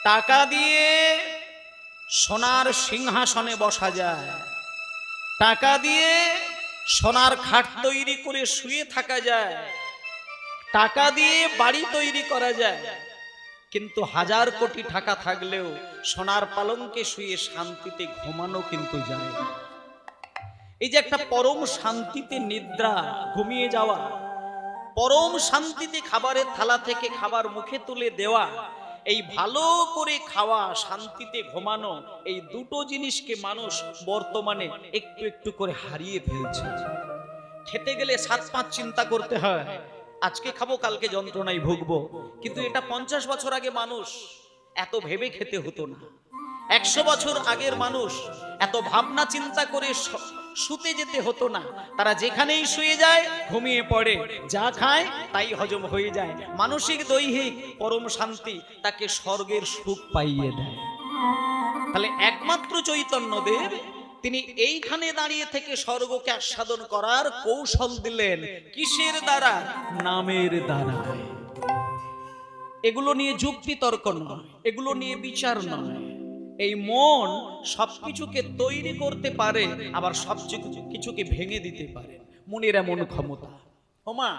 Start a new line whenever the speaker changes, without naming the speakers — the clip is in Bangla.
টাকা দিয়ে সোনার সিংহাসনে বসা যায়, টাকা দিয়ে সোনার খাট তৈরি করে শুয়ে থাকা যায়, টাকা দিয়ে বাড়ি তৈরি করা যায়, কিন্তু 1000 কোটি টাকা থাকলেও সোনার পালঙ্কে শুয়ে শান্তিতে ঘুমানো কিন্তু যায় না। এই যে একটা পরম শান্তিতে নিদ্রা, ঘুমিয়ে যাওয়া, পরম শান্তিতে খাবারের থালা থেকে খাবার মুখে তুলে দেওয়া, এই ভালো করে খাওয়া, শান্তিতে ঘুমানো, এই দুটো জিনিসকে মানুষ বর্তমানে একটু একটু করে হারিয়ে ফেলছে। খেতে গেলে 7-5 চিন্তা করতে হয়, আজকে খাবো কালকে যন্ত্রণায় ভুগবো, কিন্তু এটা 50 বছর আগে মানুষ এত ভেবে খেতে হতো না। 100 বছর আগের মানুষ এত ভাবনা চিন্তা করে শুতে যেতে হতো না। তারা যেখানেই শুয়ে যায় ঘুমিয়ে পড়ে, যা খায় তাই হজম হয়ে যায়। মানসিক দৈহিক পরম শান্তি তাকে স্বর্গের সুখ পাইয়ে দেয়। তাহলে একমাত্র চৈতন্যদেব তিনি এইখানে দাঁড়িয়ে থেকে স্বর্গকে আস্বাদন করার কৌশল দিলেন। কিসের দ্বারা? নামের দ্বারা। এগুলো নিয়ে যুক্তি তর্ক নয়, এগুলো নিয়ে বিচার নয়। এই মন সবকিছুকে তৈরি করতে পারে, আবার সব কিছুকে ভেঙে দিতে পারে। মনের এমন ক্ষমতা। ওমা,